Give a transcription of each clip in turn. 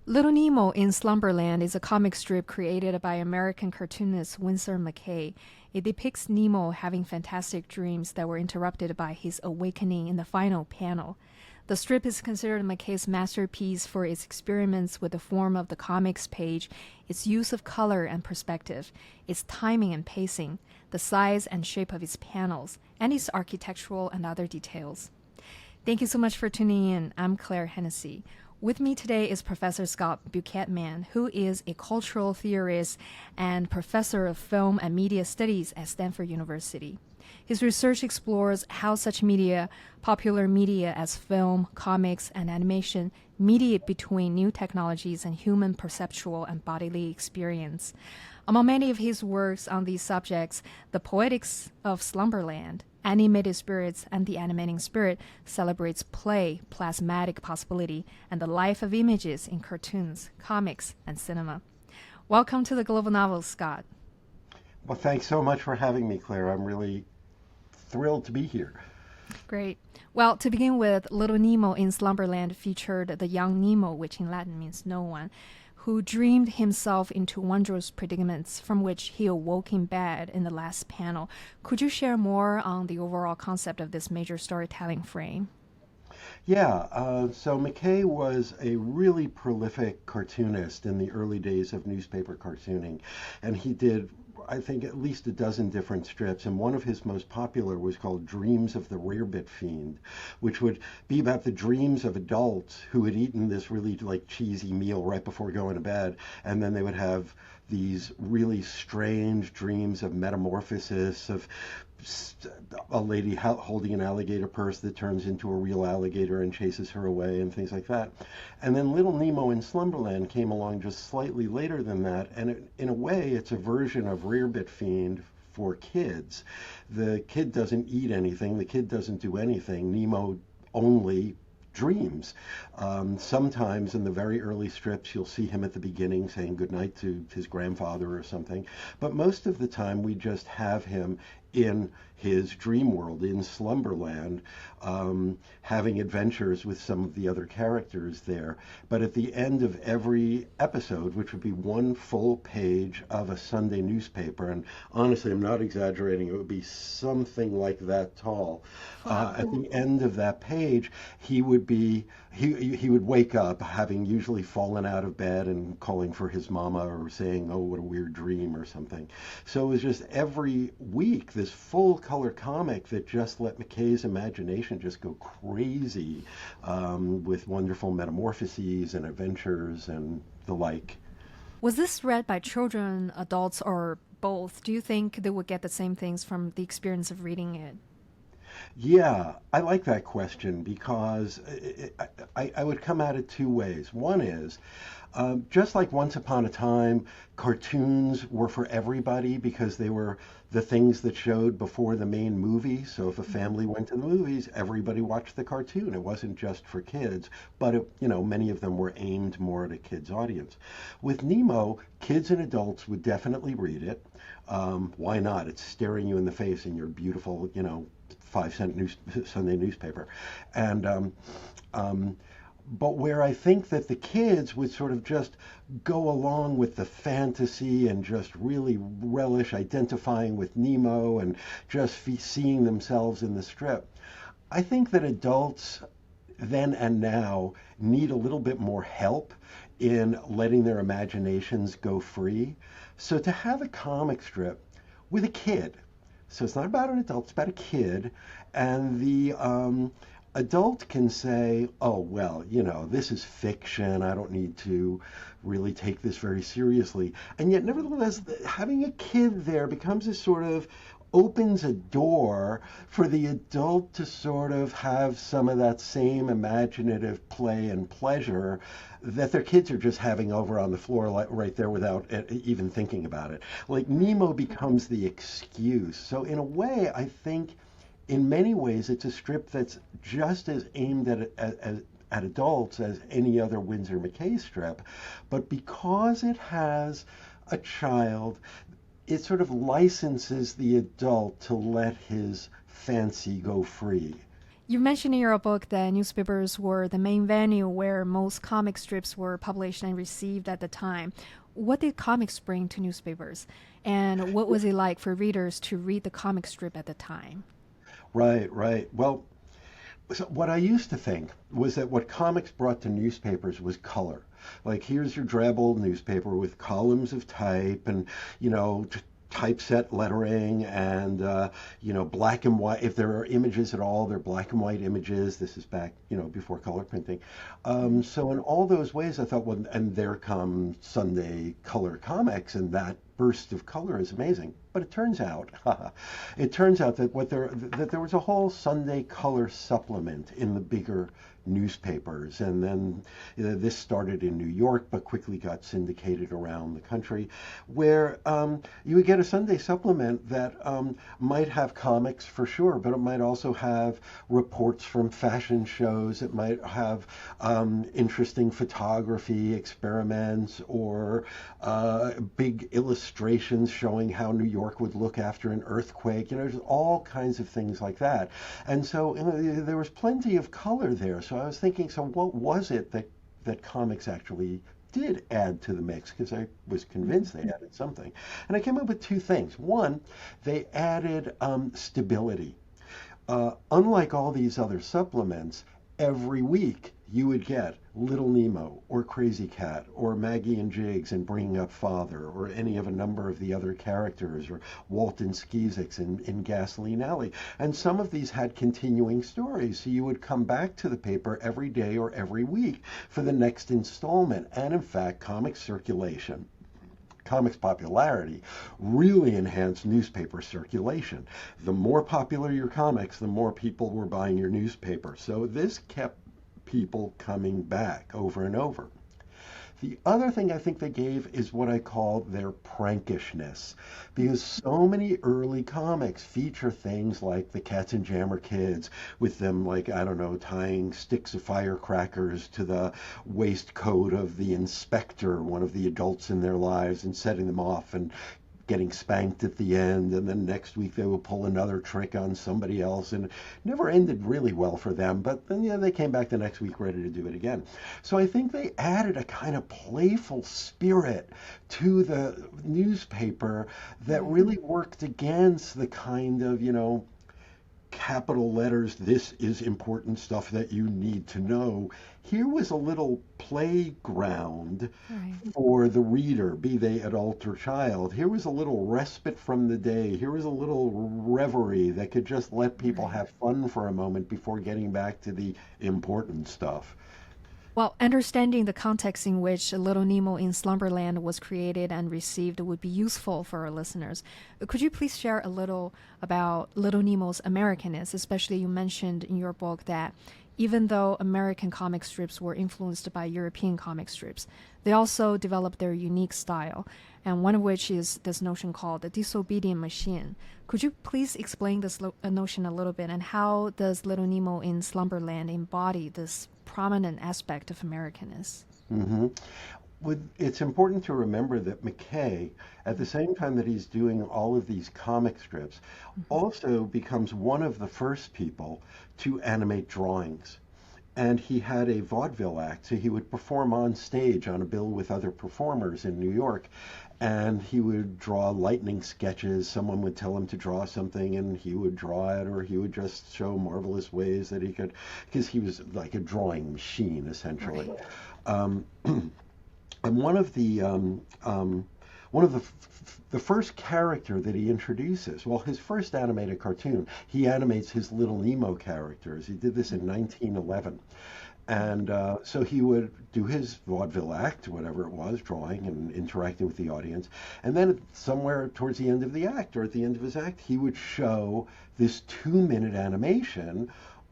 Little Nemo in Slumberland is a comic strip created by American cartoonist Winsor McCay. It depicts Nemo having fantastic dreams that were interrupted by his awakening in the final panel. The strip is considered McCay's masterpiece for its experiments with the form of the comics page, its use of color and perspective, its timing and pacing, the size and shape of its panels, and its architectural and other details. Thank you so much for tuning in. I'm Claire Hennessy. With me today is Professor Scott Bukatman, who is a cultural theorist and professor of film and media studies at Stanford University. His research explores how such media, popular media as film, comics, and animation, mediate between new technologies and human perceptual and bodily experience. Among many of his works on these subjects, the Poetics of Slumberland, Animating Spirits, and the Animating Spirit celebrates play, plasmatic possibility, and the life of images in cartoons, comics, and cinema. Welcome to the Global Novels, Scott. Well, thanks so much for having me, Claire. I'm really thrilled to be here. Great. Well, to begin with, Little Nemo in Slumberland featured the young Nemo, which in Latin means no one, who dreamed himself into wondrous predicaments from which he awoke in bed in the last panel. Could you share more on the overall concept of this major storytelling frame? Yeah, so McCay was a really prolific cartoonist in the early days of newspaper cartooning, and he did, I think, at least a dozen different strips, and one of his most popular was called Dreams of the Rarebit Fiend, which would be about the dreams of adults who had eaten this really like cheesy meal right before going to bed, and then they would have these really strange dreams of metamorphosis, of a lady holding an alligator purse that turns into a real alligator and chases her away and things like that. And then Little Nemo in Slumberland came along just slightly later than that, and in a way it's a version of Rarebit Fiend for kids. The kid doesn't eat anything, the kid doesn't do anything. Nemo only dreams. Sometimes in the very early strips, you'll see him at the beginning saying goodnight to his grandfather or something. But most of the time, we just have him in his dream world, in Slumberland, having adventures with some of the other characters there. But at the end of every episode, which would be one full page of a Sunday newspaper, and honestly, I'm not exaggerating, it would be something like that tall. At the end of that page, he would wake up having usually fallen out of bed and calling for his mama or saying, "Oh, what a weird dream," or something. So it was just every week this full color comic that just let McCay's imagination just go crazy, with wonderful metamorphoses and adventures and the like. Was this read by children, adults, or both? Do you think they would get the same things from the experience of reading it? Yeah, I like that question because I would come at it two ways. One is, just like Once Upon a Time, cartoons were for everybody because they were the things that showed before the main movie. So if a family went to the movies, everybody watched the cartoon. It wasn't just for kids, but many of them were aimed more at a kids' audience. With Nemo, kids and adults would definitely read it. Why not? It's staring you in the face in your beautiful, 5-cent Sunday newspaper. And but where I think that the kids would sort of just go along with the fantasy and just really relish identifying with Nemo and just seeing themselves in the strip, I think that adults then and now need a little bit more help in letting their imaginations go free. So to have a comic strip with a kid, so it's not about an adult, it's about a kid, and the adult can say, "Oh, well, this is fiction. I don't need to really take this very seriously." And yet, nevertheless, having a kid there becomes a sort of opens a door for the adult to sort of have some of that same imaginative play and pleasure that their kids are just having over on the floor right there without even thinking about it. Like Nemo becomes the excuse. So in a way, I think in many ways it's a strip that's just as aimed at adults as any other Winsor McCay strip, but because it has a child, it sort of licenses the adult to let his fancy go free. You mentioned in your book that newspapers were the main venue where most comic strips were published and received at the time. What did comics bring to newspapers? And what was it like for readers to read the comic strip at the time? Right, right. Well, so what I used to think was that what comics brought to newspapers was color. Like, here's your drab old newspaper with columns of type and, typeset lettering and, black and white. If there are images at all, they're black and white images. This is back, before color printing. So in all those ways, I thought, well, and there come Sunday color comics, and that burst of color is amazing. But it turns out that there was a whole Sunday color supplement in the bigger newspapers, and then this started in New York, but quickly got syndicated around the country, where you would get a Sunday supplement that might have comics for sure, but it might also have reports from fashion shows. It might have interesting photography experiments or big illustrations showing how New York would look after an earthquake. There's all kinds of things like that. And so there was plenty of color there. So I was thinking, so what was it that comics actually did add to the mix? Because I was convinced they added something. And I came up with two things. One, they added stability. Unlike all these other supplements, every week you would get Little Nemo or Crazy Cat or Maggie and Jiggs and Bringing Up Father or any of a number of the other characters or Walton Skeezix in Gasoline Alley. And some of these had continuing stories. So you would come back to the paper every day or every week for the next installment. And in fact, comics popularity really enhanced newspaper circulation. The more popular your comics, the more people were buying your newspaper. So this kept people coming back over and over. The other thing I think they gave is what I call their prankishness, because so many early comics feature things like the Katzenjammer Kids with them, like, I don't know, tying sticks of firecrackers to the waistcoat of the inspector, one of the adults in their lives, and setting them off and getting spanked at the end, and then next week they will pull another trick on somebody else, and it never ended really well for them, but then they came back the next week ready to do it again. So I think they added a kind of playful spirit to the newspaper that really worked against the kind of, capital letters, this is important stuff that you need to know. Here was a little playground for the reader, be they adult or child. Here was a little respite from the day. Here was a little reverie that could just let people have fun for a moment before getting back to the important stuff. Well, understanding the context in which Little Nemo in Slumberland was created and received would be useful for our listeners. Could you please share a little about Little Nemo's Americanness? Especially, you mentioned in your book that even though American comic strips were influenced by European comic strips, they also developed their unique style, and one of which is this notion called the disobedient machine. Could you please explain this notion a little bit, and how does Little Nemo in Slumberland embody this prominent aspect of Americanness? Mm-hmm. It's important to remember that McCay, at the same time that he's doing all of these comic strips, also becomes one of the first people to animate drawings. And he had a vaudeville act, so he would perform on stage on a bill with other performers in New York, and he would draw lightning sketches. Someone would tell him to draw something, and he would draw it, or he would just show marvelous ways that he could, because he was like a drawing machine, essentially. Right. And one of the first character that he introduces, well, his first animated cartoon, he animates his Little Nemo characters. He did this in 1911. And so he would do his vaudeville act, whatever it was, drawing and interacting with the audience. And then somewhere towards the end of the act, or at the end of his act, he would show this 2-minute animation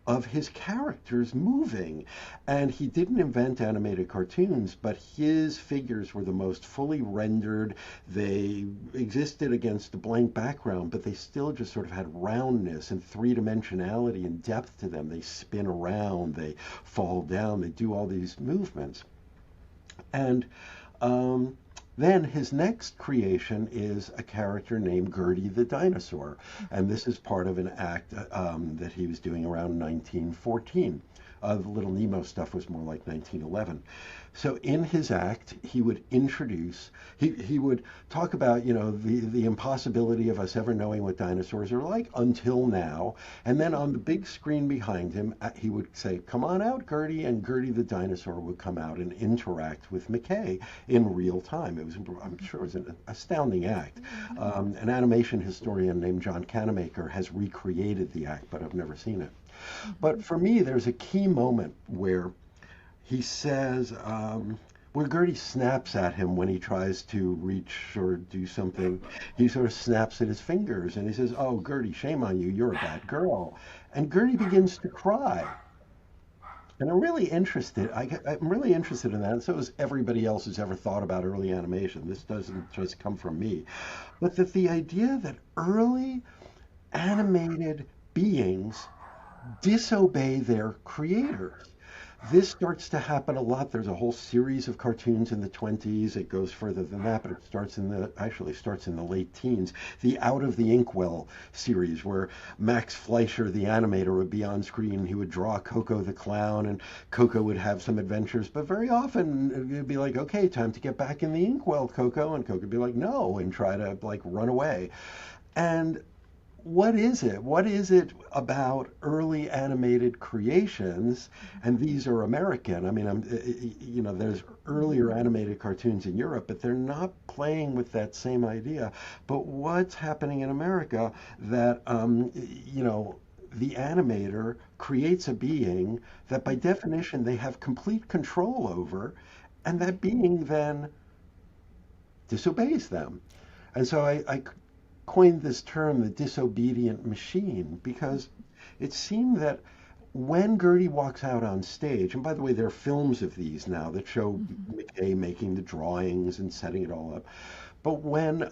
of his characters moving. And he didn't invent animated cartoons, but his figures were the most fully rendered. They existed against a blank background, but they still just sort of had roundness and three-dimensionality and depth to them. They spin around, they fall down, they do all these movements. And Then his next creation is a character named Gertie the dinosaur, and this is part of an act that he was doing around 1914. The Little Nemo stuff was more like 1911. So in his act, he would introduce, he would talk about, the impossibility of us ever knowing what dinosaurs are like until now. And then on the big screen behind him, he would say, "Come on out, Gertie," and Gertie the dinosaur would come out and interact with McCay in real time. I'm sure it was an astounding act. An animation historian named John Canamaker has recreated the act, but I've never seen it. But for me, there's a key moment where he says, where Gertie snaps at him when he tries to reach or do something. He sort of snaps at his fingers and he says, "Oh, Gertie, shame on you. You're a bad girl." And Gertie begins to cry. And I'm really interested. I'm really interested in that. And so is everybody else who's ever thought about early animation. This doesn't just come from me. But that the idea that early animated beings disobey their creators. This starts to happen a lot. There's a whole series of cartoons in the 20s. It goes further than that, but it starts in the late teens. The Out of the Inkwell series, where Max Fleischer, the animator, would be on screen. He would draw Coco the clown, and Coco would have some adventures. But very often it'd be like, "Okay, time to get back in the inkwell, Coco," and Coco would be like, "No," and try to run away. And what is it? What is it about early animated creations? And these are American. I mean, there's earlier animated cartoons in Europe, but they're not playing with that same idea. But what's happening in America that, the animator creates a being that by definition they have complete control over, and that being then disobeys them. And so I coined this term, the disobedient machine, because it seemed that when Gertie walks out on stage, and by the way, there are films of these now that show McCay making the drawings and setting it all up, but when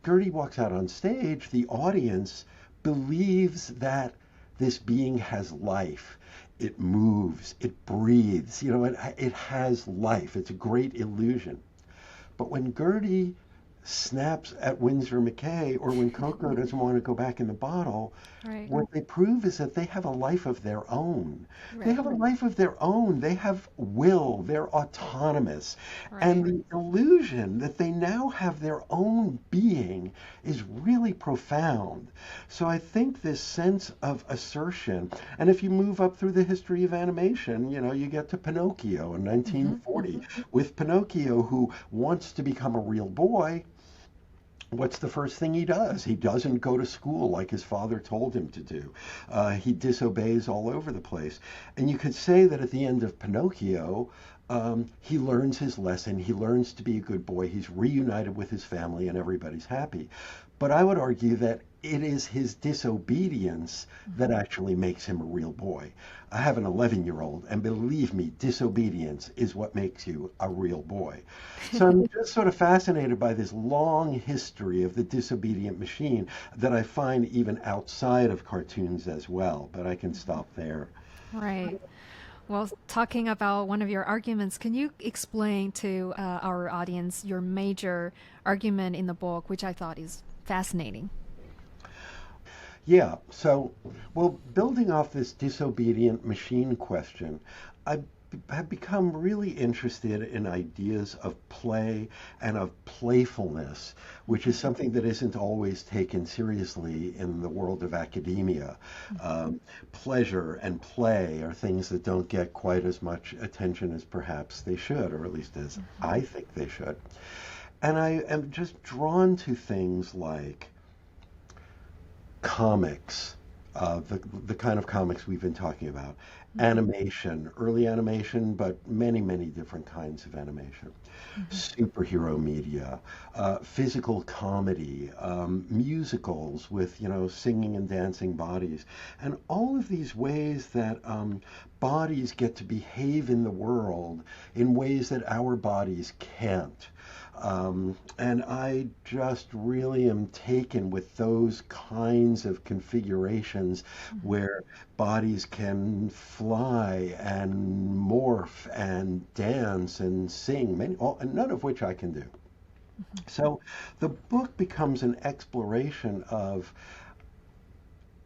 Gertie walks out on stage, the audience believes that this being has life. It moves, it breathes, it has life. It's a great illusion. But when Gertie snaps at Winsor McCay, or when Coco doesn't want to go back in the bottle, Right. what they prove is that they have a life of their own. They Right. have a life of their own. They have will. They're autonomous. And Right. the illusion that they now have their own being is really profound. So I think this sense of assertion, and if you move up through the history of animation, you get to Pinocchio in 1940, with Pinocchio, who wants to become a real boy. What's the first thing he does? He doesn't go to school like his father told him to do. He disobeys all over the place. And you could say that at the end of Pinocchio, he learns his lesson. He learns to be a good boy. He's reunited with his family and everybody's happy. But I would argue that it is his disobedience that actually makes him a real boy. I have an 11-year-old, and believe me, disobedience is what makes you a real boy. So I'm just sort of fascinated by this long history of the disobedient machine that I find even outside of cartoons as well, but I can stop there. Right. Well, talking about one of your arguments, can you explain to our audience your major argument in the book, which I thought is fascinating? Yeah, so, well, building off this disobedient machine question, I have become really interested in ideas of play and of playfulness, which is something that isn't always taken seriously in the world of academia. Pleasure and play are things that don't get quite as much attention as perhaps they should, or at least as I think they should. And I am just drawn to things like comics, the kind of comics we've been talking about, animation, early animation, but many, many different kinds of animation, superhero media, physical comedy, musicals with, singing and dancing bodies, and all of these ways that bodies get to behave in the world in ways that our bodies can't. And I just really am taken with those kinds of configurations where bodies can fly and morph and dance and sing, none of which I can do. So the book becomes an exploration of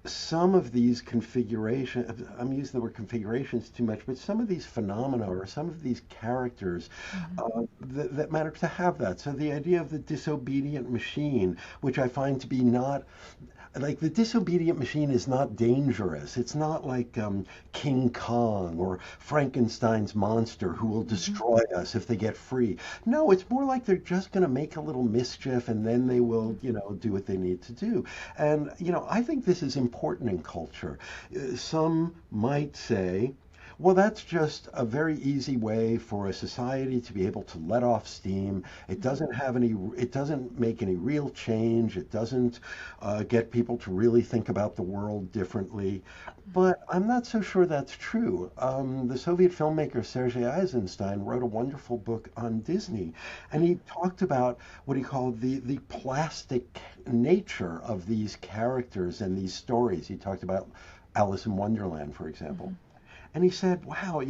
some of these configurations. I'm using the word configurations too much, but some of these phenomena or some of these characters Hmm. that matter to have that. So the idea of the disobedient machine, which I find to be not like the disobedient machine is not dangerous. It's not like King Kong or Frankenstein's monster who will Hmm. destroy us if they get free. No, it's more like they're just going to make a little mischief and then they will, do what they need to do. And, I think this is important in culture. Some might say, well, that's just a very easy way for a society to be able to let off steam. It doesn't make any real change. It doesn't get people to really think about the world differently. But I'm not so sure that's true. The Soviet filmmaker Sergei Eisenstein wrote a wonderful book on Disney, and he talked about what he called the plastic nature of these characters and these stories. He talked about Alice in Wonderland, for example. Hmm. And he said, wow,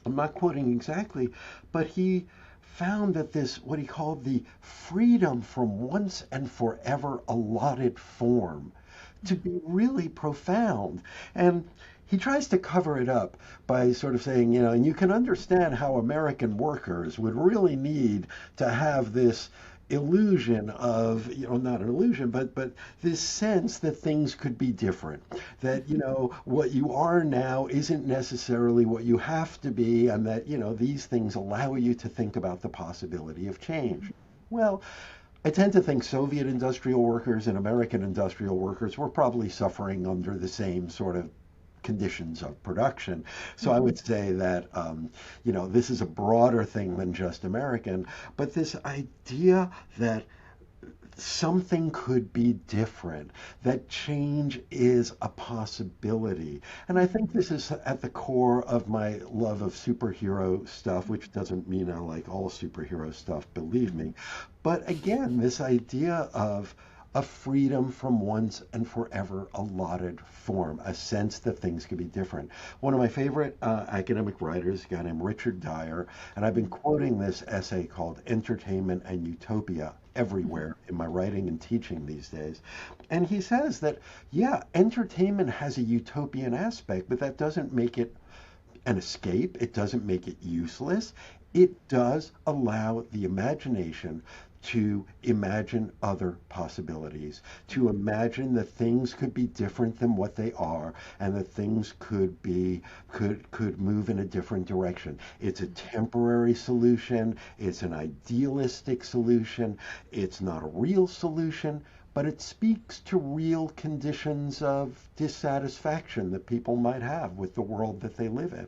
I'm not quoting exactly, but he found that this, what he called the freedom from once and forever allotted form, to be really profound. And he tries to cover it up by sort of saying, and you can understand how American workers would really need to have this illusion of, not an illusion, but this sense that things could be different, that, what you are now isn't necessarily what you have to be, and that, these things allow you to think about the possibility of change. Well, I tend to think Soviet industrial workers and American industrial workers were probably suffering under the same sort of conditions of production. So I Hmm. would say that, this is a broader thing than just American, but this idea that something could be different, that change is a possibility. And I think this is at the core of my love of superhero stuff, which doesn't mean I like all superhero stuff, believe me. But again, this idea of a freedom from once and forever allotted form, a sense that things could be different. One of my favorite academic writers, a guy named Richard Dyer, and I've been quoting this essay called Entertainment and Utopia everywhere in my writing and teaching these days. And he says that, yeah, entertainment has a utopian aspect, but that doesn't make it an escape. It doesn't make it useless. It does allow the imagination to imagine other possibilities, to imagine that things could be different than what they are, and that things could move in a different direction. It's a temporary solution, it's an idealistic solution, it's not a real solution, but it speaks to real conditions of dissatisfaction that people might have with the world that they live in.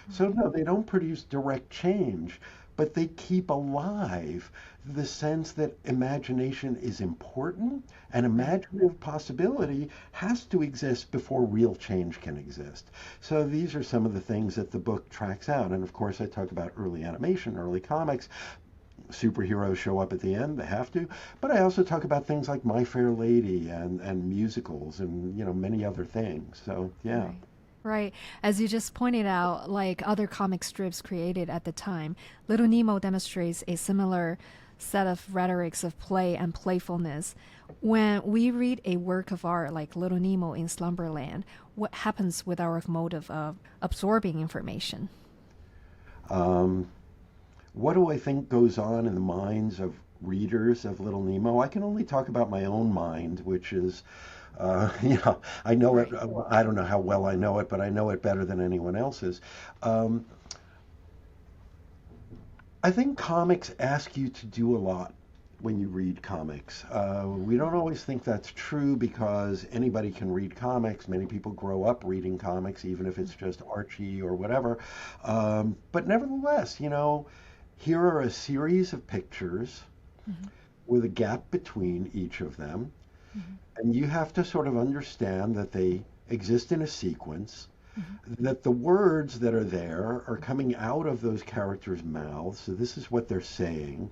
So, no, they don't produce direct change, but they keep alive the sense that imagination is important and Right. imaginative possibility has to exist before real change can exist. So these are some of the things that the book tracks out. And of course, I talk about early animation, early comics. Superheroes show up at the end, they have to. But I also talk about things like My Fair Lady and musicals and, many other things. So, yeah. Right. Right. As you just pointed out, like other comic strips created at the time, Little Nemo demonstrates a similar set of rhetorics of play and playfulness. When we read a work of art like Little Nemo in Slumberland, what happens with our motive of absorbing information? Um, what do I think goes on in the minds of readers of Little Nemo? I can only talk about my own mind, which is, I know it. Right. I don't know how well I know it, but I know it better than anyone else's. Um, I think comics ask you to do a lot when you read comics. We don't always think that's true because anybody can read comics. Many people grow up reading comics, even if it's just Archie or whatever. But nevertheless, here are a series of pictures Hmm. with a gap between each of them. Hmm. And you have to sort of understand that they exist in a sequence, Hmm. that the words that are there are coming out of those characters' mouths. So this is what they're saying.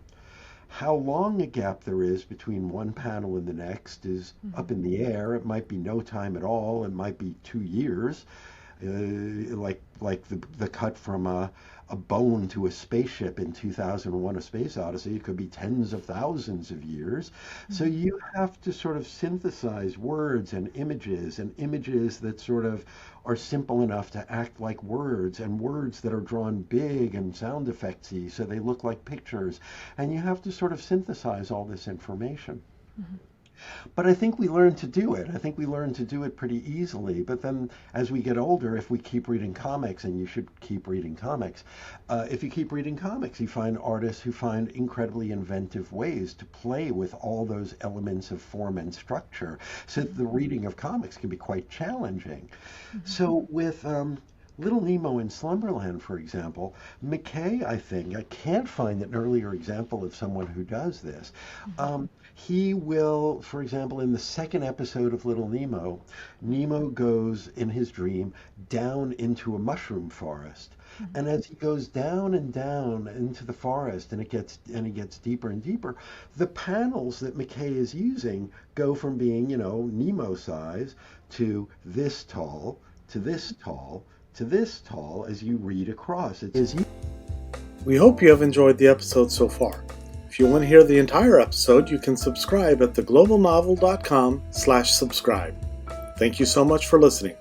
How long a gap there is between one panel and the next is Hmm. up in the air. It might be no time at all. It might be 2 years. like the cut from a bone to a spaceship in 2001: A Space Odyssey. It could be tens of thousands of years. So you have to sort of synthesize words and images that sort of are simple enough to act like words, and words that are drawn big and sound effectsy so they look like pictures. And you have to sort of synthesize all this information. But I think we learn to do it. I think we learn to do it pretty easily. But then as we get older, if we keep reading comics, and you should keep reading comics, if you keep reading comics, you find artists who find incredibly inventive ways to play with all those elements of form and structure. So the reading of comics can be quite challenging. So with Little Nemo in Slumberland, for example, McCay, I can't find an earlier example of someone who does this. He will, for example, in the second episode of Little Nemo, Nemo goes in his dream down into a mushroom forest. And as he goes down and down into the forest, and he gets deeper and deeper, the panels that McCay is using go from being, Nemo size to this tall, to this tall, to this tall as you read across. We hope you have enjoyed the episode so far. If you want to hear the entire episode, you can subscribe at theglobalnovel.com/subscribe. Thank you so much for listening.